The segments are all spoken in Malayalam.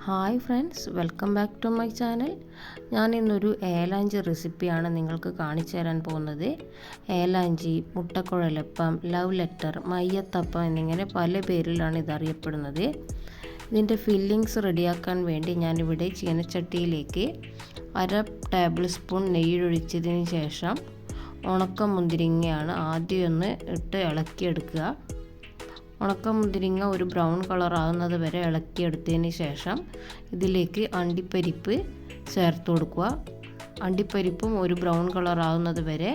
Hi friends, welcome back to my channel. ഞാൻ ഇന്നൊരു ഏലാഞ്ചി റെസിപ്പിയാണ് നിങ്ങൾക്ക് കാണിച്ചു തരാൻ പോകുന്നത്. ഏലാഞ്ചി, മുട്ടക്കുഴലപ്പം, ലവ് ലെറ്റർ, മയ്യത്തപ്പം എന്നിങ്ങനെ പല പേരിലാണ് ഇതറിയപ്പെടുന്നത്. ഇതിൻ്റെ ഫില്ലിങ്സ് റെഡിയാക്കാൻ വേണ്ടി ഞാനിവിടെ ചീനച്ചട്ടിയിലേക്ക് 1/2 ടേബിൾ സ്പൂൺ നെയ്യൊഴിച്ചതിന് ശേഷം ഉണക്കമുന്തിരിങ്ങയാണ് ആദ്യം ഒന്ന് ഇട്ട് ഇളക്കിയെടുക്കുക. ഉണക്കമുന്തിരിങ്ങ ഒരു ബ്രൗൺ കളർ ആകുന്നത് വരെ ഇളക്കിയെടുത്തതിന് ശേഷം ഇതിലേക്ക് അണ്ടിപ്പരിപ്പ് ചേർത്ത് കൊടുക്കുക. അണ്ടിപ്പരിപ്പും ഒരു ബ്രൗൺ കളർ ആകുന്നത് വരെ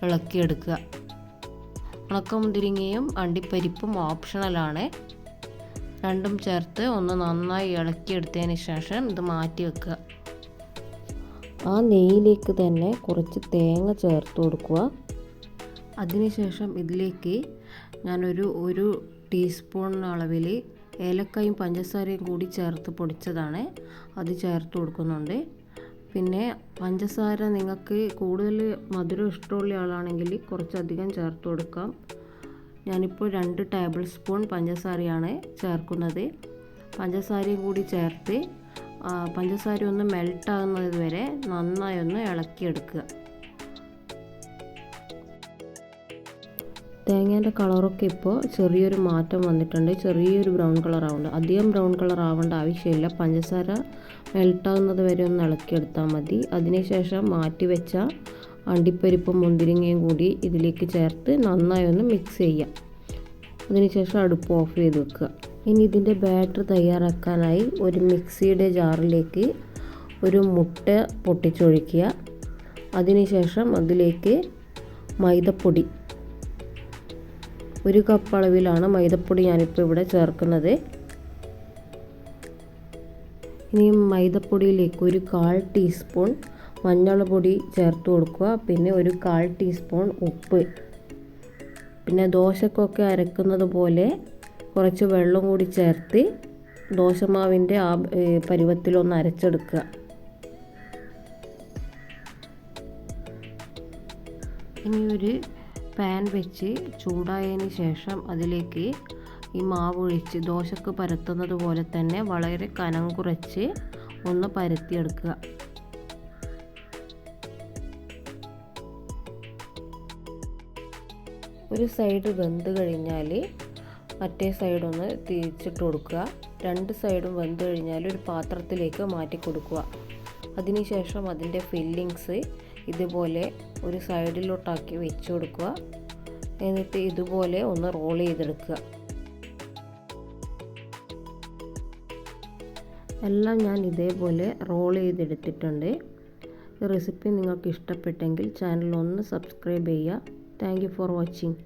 ഇളക്കിയെടുക്കുക. ഉണക്കമുന്തിരിങ്ങയും അണ്ടിപ്പരിപ്പും ഓപ്ഷണലാണ്. രണ്ടും ചേർത്ത് ഒന്ന് നന്നായി ഇളക്കിയെടുത്തതിന് ശേഷം ഇത് മാറ്റി വെക്കുക. ആ നെയ്യിലേക്ക് തന്നെ കുറച്ച് തേങ്ങ ചേർത്ത് കൊടുക്കുക. അതിനുശേഷം ഇതിലേക്ക് ഞാനൊരു ടീസ്പൂൺ അളവിൽ ഏലക്കായും പഞ്ചസാരയും കൂടി ചേർത്ത് പൊടിച്ചതാണ്, അത് ചേർത്ത് കൊടുക്കുന്നുണ്ട്. പിന്നെ പഞ്ചസാര നിങ്ങൾക്ക് കൂടുതൽ മധുരം ഇഷ്ടമുള്ള ആളാണെങ്കിൽ കുറച്ചധികം ചേർത്ത് കൊടുക്കാം. ഞാനിപ്പോൾ 2 ടേബിൾ സ്പൂൺ പഞ്ചസാരയാണ് ചേർക്കുന്നത്. പഞ്ചസാരയും കൂടി ചേർത്ത് പഞ്ചസാര ഒന്ന് മെൽട്ടാകുന്നത് വരെ നന്നായി ഒന്ന് ഇളക്കിയെടുക്കുക. തേങ്ങേൻ്റെ കളറൊക്കെ ഇപ്പോൾ ചെറിയൊരു മാറ്റം വന്നിട്ടുണ്ട്. ചെറിയൊരു ബ്രൗൺ കളർ ആവുന്നുണ്ട്. അധികം ബ്രൗൺ കളർ ആവേണ്ട ആവശ്യമില്ല. പഞ്ചസാര മെൽട്ടാകുന്നത് വരെ ഒന്ന് ഇളക്കിയെടുത്താൽ മതി. അതിനുശേഷം മാറ്റി വെച്ച അണ്ടിപ്പരിപ്പും മുന്തിരിങ്ങയും കൂടി ഇതിലേക്ക് ചേർത്ത് നന്നായി ഒന്ന് മിക്സ് ചെയ്യുക. അതിനുശേഷം അടുപ്പ് ഓഫ് ചെയ്ത് വെക്കുക. ഇനി ഇതിൻ്റെ ബാറ്റർ തയ്യാറാക്കാനായി ഒരു മിക്സിയുടെ ജാറിലേക്ക് ഒരു മുട്ട പൊട്ടിച്ചൊഴിക്കുക. അതിനുശേഷം അതിലേക്ക് മൈദപ്പൊടി 1 കപ്പ് അളവിലാണ് മൈദപ്പൊടി ഞാനിപ്പോൾ ഇവിടെ ചേർക്കുന്നത്. ഇനി മൈദപ്പൊടിയിലേക്ക് ഒരു 1/4 ടീസ്പൂൺ മഞ്ഞൾപ്പൊടി ചേർത്ത് കൊടുക്കുക. പിന്നെ ഒരു 1/4 ടീസ്പൂൺ ഉപ്പ്. പിന്നെ ദോശക്കൊക്കെ അരക്കുന്നത് പോലെ കുറച്ച് വെള്ളം കൂടി ചേർത്ത് ദോശമാവിൻ്റെ ആ പരുവത്തിലൊന്ന് അരച്ചെടുക്കുക. ഇനി ഒരു പാൻ വെച്ച് ചൂടായതിന് ശേഷം അതിലേക്ക് ഈ മാവ് ഒഴിച്ച് ദോശക്ക് പരത്തുന്നത് പോലെ തന്നെ വളരെ കനം കുറച്ച് ഒന്ന് പരത്തിയെടുക്കുക. ഒരു സൈഡ് വെന്ത് കഴിഞ്ഞാൽ മറ്റേ സൈഡൊന്ന് തിരിച്ചിട്ട് കൊടുക്കുക. 2 സൈഡും വെന്ത് കഴിഞ്ഞാൽ ഒരു പാത്രത്തിലേക്ക് മാറ്റി കൊടുക്കുക. അതിനുശേഷം അതിൻ്റെ ഫില്ലിങ്സ് ഇതുപോലെ ഒരു സൈഡിലോട്ടാക്കി വെച്ച് കൊടുക്കുക. എന്നിട്ട് ഇതുപോലെ ഒന്ന് റോൾ ചെയ്തെടുക്കുക. എല്ലാം ഞാൻ ഇതേപോലെ റോൾ ചെയ്തെടുത്തിട്ടുണ്ട്. ഈ റെസിപ്പി നിങ്ങൾക്ക് ഇഷ്ടപ്പെട്ടെങ്കിൽ ചാനൽ ഒന്ന് സബ്സ്ക്രൈബ് ചെയ്യുക. Thank you for watching.